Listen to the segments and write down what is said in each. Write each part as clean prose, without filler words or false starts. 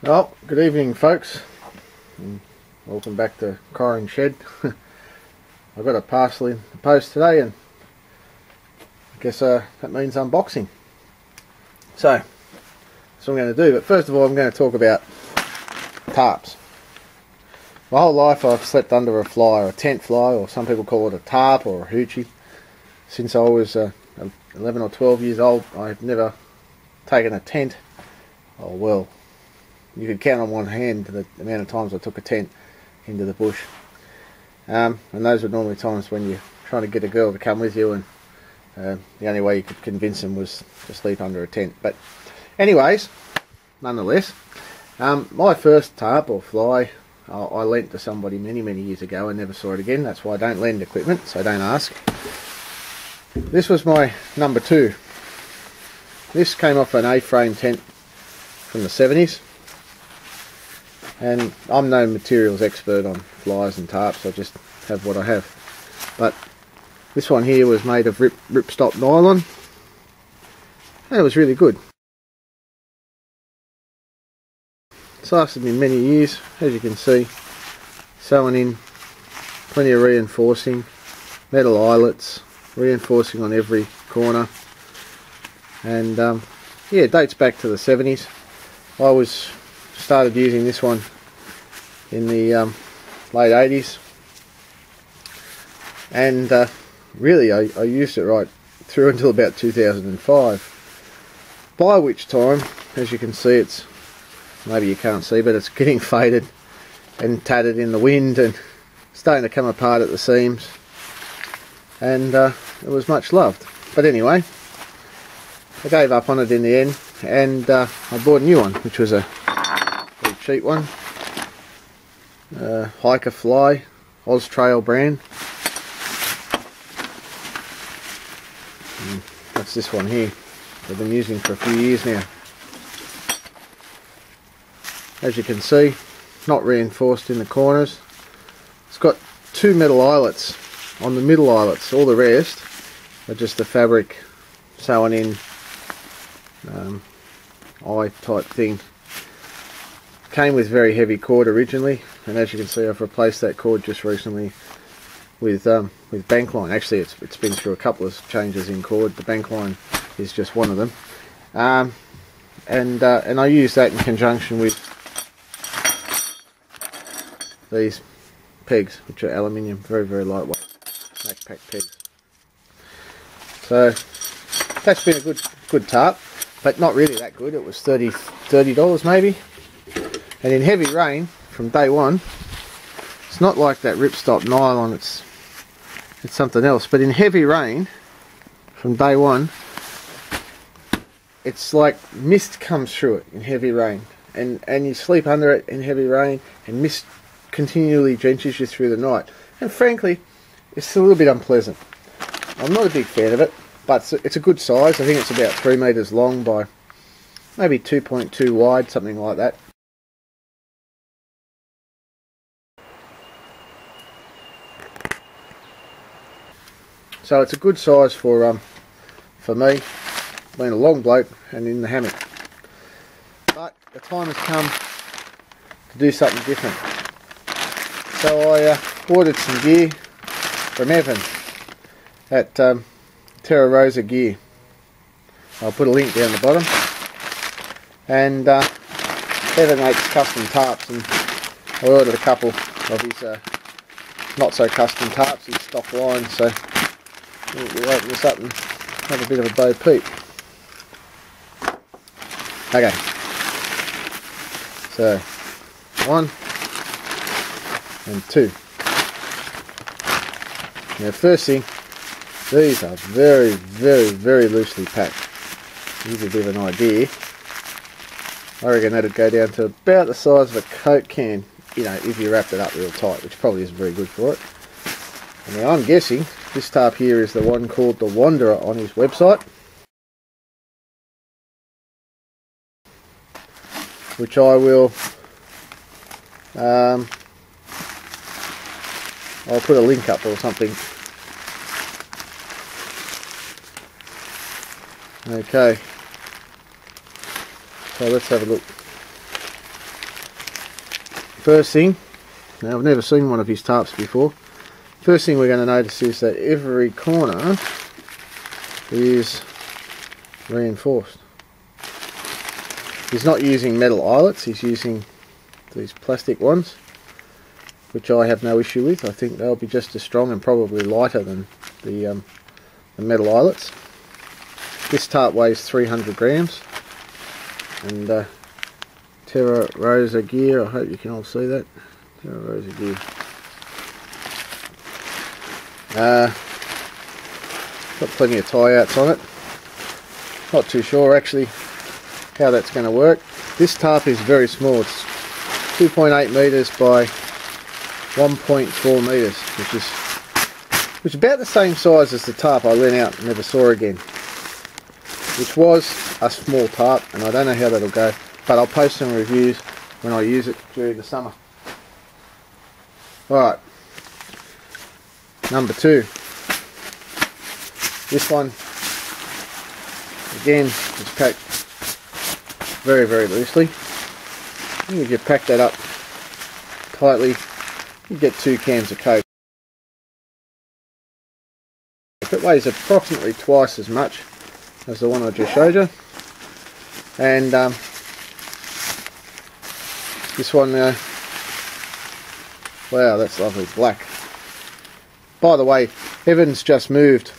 Well, good evening folks, and welcome back to Coring Shed. I've got a parcel in the post today, and I guess that means unboxing. So, that's what I'm going to do, but first of all I'm going to talk about tarps. My whole life I've slept under a fly, or a tent fly, or some people call it a tarp or a hoochie. Since I was 11 or 12 years old, I've never taken a tent. Oh well, you could count on one hand the amount of times I took a tent into the bush. And those were normally times when you're trying to get a girl to come with you, and the only way you could convince them was to sleep under a tent. But anyways, nonetheless, my first tarp or fly I lent to somebody many years ago and never saw it again. That's why I don't lend equipment, so don't ask. This was my number 2. This came off an A-frame tent from the 70s. And I'm no materials expert on flies and tarps, I just have what I have. But this one here was made of ripstop nylon, and it was really good. It's lasted me many years, as you can see. Sewn in, plenty of reinforcing, metal eyelets, reinforcing on every corner. And yeah, it dates back to the 70s. I started using this one in the late 80s, and really I used it right through until about 2005, by which time, as you can see, it's, maybe you can't see, but it's getting faded and tattered in the wind and starting to come apart at the seams, and it was much loved. But anyway, I gave up on it in the end, and I bought a new one, which was a very cheap one, Hiker Fly, Oz Trail brand. And that's this one here I've been using for a few years now. As you can see, not reinforced in the corners. It's got 2 metal eyelets on the middle eyelets. All the rest are just the fabric sewn in eye type thing. Came with very heavy cord originally, and as you can see I've replaced that cord just recently with bank line. Actually it's been through a couple of changes in cord. The bank line is just one of them, and I use that in conjunction with these pegs, which are aluminium, very lightweight backpack pegs. So that's been a good tarp, but not really that good. It was $30 maybe. And in heavy rain from day one, it's not like that ripstop nylon, it's something else, but in heavy rain from day one, it's like mist comes through it in heavy rain, and you sleep under it in heavy rain, and mist continually drenches you through the night, and frankly it's a little bit unpleasant. I'm not a big fan of it, but it's a good size. I think it's about 3 meters long by maybe 2.2 wide, something like that. So it's a good size for me, being a long bloke and in the hammock. But the time has come to do something different. So I ordered some gear from Evan at Terra Rosa Gear. I'll put a link down the bottom. And Evan makes custom tarps, and I ordered a couple of his not so custom tarps, his stock line. So we'll open this up and have a bit of a bo peep. Okay, so 1 and 2. Now first thing, these are very loosely packed. To give you a bit of an idea, I reckon that'd go down to about the size of a Coke can, you know, if you wrapped it up real tight, which probably isn't very good for it. And now I'm guessing this tarp here is the one called the Wanderer on his website, which I will I'll put a link up or something. Okay, so let's have a look. First thing, now I've never seen one of his tarps before. First thing we're going to notice is that every corner is reinforced. He's not using metal eyelets, he's using these plastic ones, which I have no issue with. I think they'll be just as strong and probably lighter than the metal eyelets. This tarp weighs 300 grams, and Terra Rosa Gear, I hope you can all see that. Terra Rosa Gear. Got plenty of tie outs on it. Not too sure actually how that's going to work. This tarp is very small. It's 2.8 metres by 1.4 metres, which is about the same size as the tarp I lent out and never saw again, which was a small tarp, and I don't know how that'll go, but I'll post some reviews when I use it during the summer. Alright, number 2. This one, again, is packed very, very loosely. And if you pack that up tightly, you get 2 cans of Coke. It weighs approximately twice as much as the one I just showed you. And this one, wow, that's lovely, black. By the way, Evan's just moved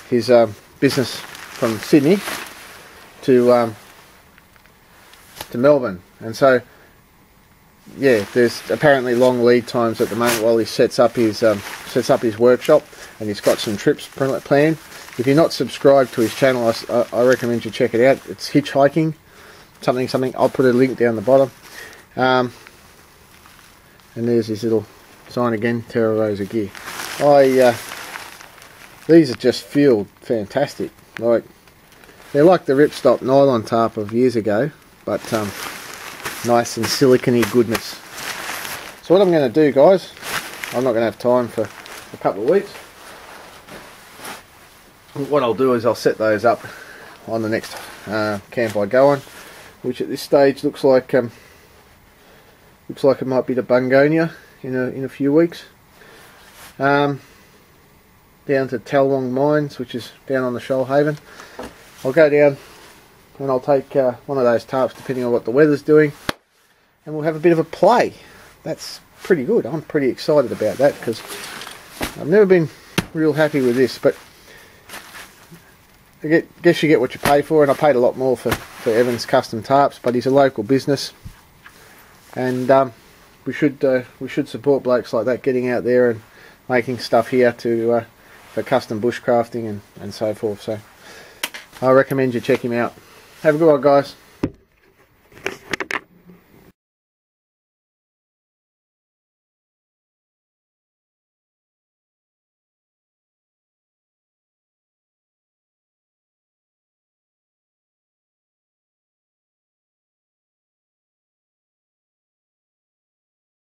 his business from Sydney to Melbourne, and so yeah, there's apparently long lead times at the moment while he sets up his workshop, and he's got some trips planned. If you're not subscribed to his channel, I recommend you check it out. It's hitchhiking something. I'll put a link down the bottom. And there's his little sign again, Terra Rosa Gear. These are just feel fantastic. Like, they're like the ripstop nylon tarp of years ago, but nice and silicone-y goodness. So what I'm going to do, guys, I'm not going to have time for a couple of weeks. What I'll do is I'll set those up on the next camp I go on, which at this stage looks like it might be to Bungonia in a few weeks. Down to Talwong Mines, which is down on the Shoalhaven. I'll go down and I'll take one of those tarps, depending on what the weather's doing, and we'll have a bit of a play. That's pretty good. I'm pretty excited about that, because I've never been real happy with this, but I guess you get what you pay for, and I paid a lot more for Evan's custom tarps, but he's a local business, and we should support blokes like that getting out there and making stuff here for custom bushcrafting and so forth. So I recommend you check him out. Have a good one, guys.